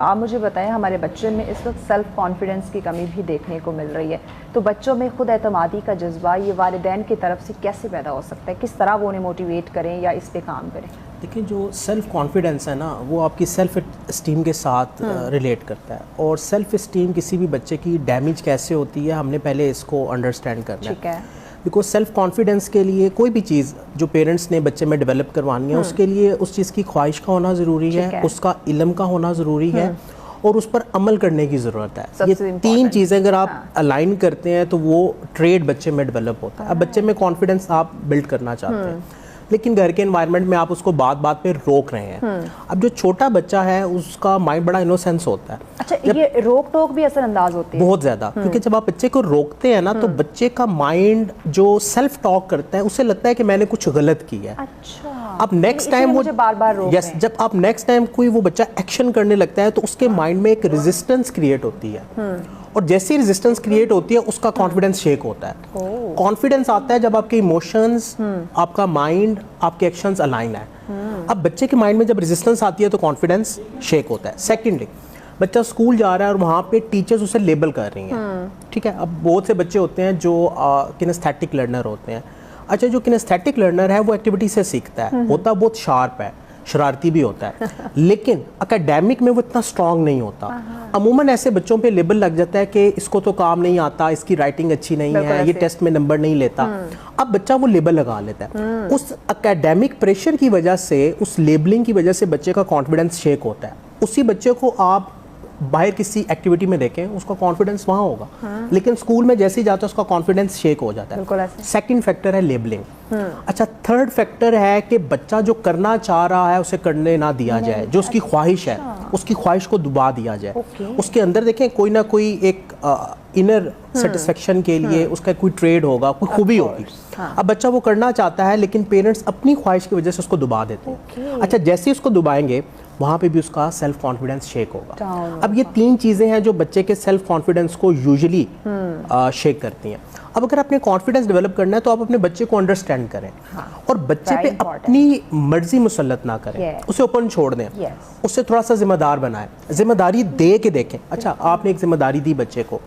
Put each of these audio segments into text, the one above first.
آپ مجھے بتائیں، ہمارے بچے میں اس وقت سیلف کانفیڈنس کی کمی بھی دیکھنے کو مل رہی ہے، تو بچوں میں خود اعتمادی کا جذبہ یہ والدین کی طرف سے کیسے پیدا ہو سکتا ہے؟ کس طرح وہ انہیں موٹیویٹ کریں یا اس پہ کام کریں؟ دیکھیں، جو سیلف کانفیڈنس ہے نا، وہ آپ کی سیلف اسٹیم کے ساتھ ریلیٹ کرتا ہے، اور سیلف اسٹیم کسی بھی بچے کی ڈیمیج کیسے ہوتی ہے ہم نے پہلے اس کو انڈرسٹینڈ کرنا ہے۔ ٹھیک ہے، بیکاز سیلف کانفیڈنس کے لیے کوئی بھی چیز جو پیرنٹس نے بچے میں ڈیولپ کروانی ہے، اس کے لیے اس چیز کی خواہش کا ہونا ضروری ہے، اس کا علم کا ہونا ضروری ہے، اور اس پر عمل کرنے کی ضرورت ہے۔ یہ تین چیزیں اگر آپ الائن کرتے ہیں تو وہ ٹریڈ بچے میں ڈیولپ ہوتا ہے۔ اب بچے میں کانفیڈنس آپ بلڈ کرنا چاہتے ہیں، لیکن گھر کے انوائرمنٹ میں آپ اس کو بات بات پہ روک رہے ہیں۔ اب جو چھوٹا بچہ ہے اس کا مائنڈ بڑا انوسینس ہوتا ہے۔ اچھا، یہ روک ٹوک بھی اثر انداز ہوتی ہے بہت زیادہ، کیونکہ جب آپ بچے کو روکتے ہیں نا تو بچے کا مائنڈ جو سیلف ٹاک کرتا ہے اسے لگتا ہے کہ میں نے کچھ غلط کیا ہے۔ اچھا، اب نیکسٹ ٹائم وہ جب آپ نیکسٹ ٹائم کوئی وہ بچہ ایکشن کرنے لگتا ہے تو اس کے مائنڈ میں ایک ریزسٹنس کریٹ ہوتی ہے، اور جیسی ریزسٹنس کریٹ ہوتی ہے اس کا کانفیڈنس شیک ہوتا ہے۔ کانفیڈنس آتا ہے جب آپ کے ایموشنز، آپ کا مائنڈ، آپ کے ایکشنز الائن ہیں۔ اب بچے کے مائنڈ میں جب ریزسٹنس آتی ہے تو کانفیڈنس شیک ہوتا ہے۔ سیکنڈلی، بچہ اسکول جا رہا ہے اور وہاں پہ ٹیچرز اسے لیبل کر رہی ہیں، ٹھیک ہے۔ اب بہت سے بچے ہوتے ہیں جو کنیستھیٹک لرنر ہوتے ہیں۔ اچھا، جو کنیستھیٹک لرنر ہے وہ ایکٹیویٹی سے سیکھتا ہے، ہوتا بہت شارپ ہے، شرارتی بھی ہوتا ہے، لیکن اکیڈیمک میں وہ اتنا اسٹرانگ نہیں ہوتا۔ عموماً ایسے بچوں پہ لیبل لگ جاتا ہے کہ اس کو تو کام نہیں آتا، اس کی رائٹنگ اچھی نہیں ہے، یہ ٹیسٹ میں نمبر نہیں لیتا۔ اب بچہ وہ لیبل لگا لیتا ہے، اس اکیڈیمک پریشر کی وجہ سے، اس لیبلنگ کی وجہ سے بچے کا کانفیڈنس شیک ہوتا ہے۔ اسی بچے کو آپ باہر کسی ایکٹیویٹی میں دیکھیں، اس کا کانفیڈنس وہاں ہوگا، لیکن اسکول میں جیسے ہی جاتا ہے اس کا کانفیڈنس شیک ہو جاتا ہے۔ سیکنڈ فیکٹر ہے لیبلنگ۔ اچھا، تھرڈ فیکٹر ہے کہ بچہ جو کرنا چاہ رہا ہے اسے کرنے نہ دیا جائے، جو اس کی خواہش ہے اس کی خواہش کو دبا دیا جائے۔ اس کے اندر دیکھیں کوئی نہ کوئی ایک انر سیٹسفیکشن کے لیے اس کا کوئی ٹریڈ ہوگا، کوئی خوبی ہوگی۔ اب بچہ وہ کرنا چاہتا ہے لیکن پیرنٹس اپنی خواہش کی وجہ سے اس کو دبا دیتے ہیں۔ اچھا، جیسے اس کو دبائیں گے وہاں پہ بھی اس کا سیلف کانفیڈنس شیک ہوگا۔ اب یہ تین چیزیں ہیں جو بچے کے سیلف کانفیڈنس کو یوزلی شیک کرتی ہیں۔ اب اگر آپ نے کانفیڈنس ڈیولپ کرنا ہے تو آپ اپنے بچے کو انڈرسٹینڈ کریں، اور بچے پہ اپنی مرضی مسلط نہ کریں، اسے اوپن چھوڑ دیں، اسے تھوڑا سا ذمہ دار بنائیں، ذمہ داری دے کے دیکھیں۔ اچھا، آپ نے ایک ذمہ داری دی بچے کو،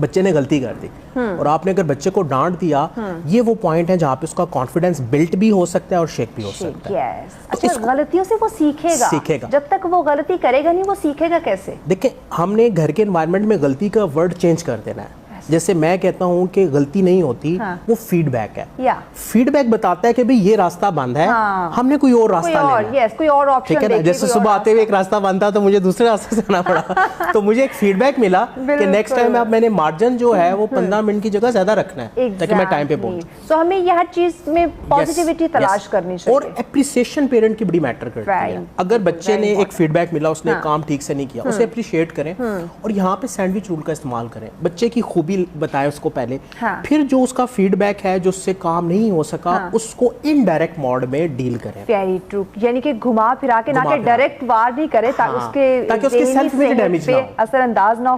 بچے نے غلطی کر دی، اور آپ نے اگر بچے کو ڈانٹ دیا، یہ وہ پوائنٹ ہے جہاں پہ اس کا کانفیڈنس بلٹ بھی ہو سکتا ہے اور شیک بھی ہو سکتا ہے۔ اچھا، غلطیوں سے وہ سیکھے گا، جب تک وہ غلطی کرے گا نہیں وہ سیکھے گا کیسے؟ دیکھیں، ہم نے گھر کے انوائرمنٹ میں غلطی کا ورڈ چینج کر دینا ہے۔ جیسے میں کہتا ہوں کہ غلطی نہیں ہوتی، وہ فیڈ بیک ہے۔ فیڈ بیک بتاتا ہے کہ بھئی یہ راستہ بند ہے، ہم نے کوئی اور راستہ لینا ہے، کوئی اور آپشن ٹھیک ہے نا۔ جیسے صبح آتے ہوئے ایک راستہ بند تھا تو مجھے دوسرے راستے سے آنا پڑا، تو مجھے ایک فیڈ بیک ملا کہ نیکسٹ ٹائم اب میں نے مارجن جو ہے وہ 15 منٹ کی جگہ زیادہ رکھنا ہے تاکہ میں ٹائم پہ پہنچوں۔ تو ہمیں یہ ہر چیز میں پازیٹیوٹی تلاش کرنی چاہیے، اور اپریسیشن پیرنٹ کی بڑی میٹر کرتی ہے۔ اگر بچے نے ایک فیڈ بیک ملا، اس نے کام ٹھیک سے نہیں کیا، اسے اپریشیٹ کریں، اور یہاں پہ سینڈوچ رول کا استعمال کریں۔ بچے کی خوبی بتائیں اس کو پہلے، پھر جو اس کا فیڈ بیک ہے جو اس سے کام نہیں ہو سکا اس کو انڈائریکٹ موڈ میں ڈیل کریں۔ ویری ٹرو، یعنی کہ گھما پھرا کے، نہ کہ ڈائریکٹ وار نہیں کرے تاکہ اس کے سیلف امیج پہ اثر انداز نہ ہو۔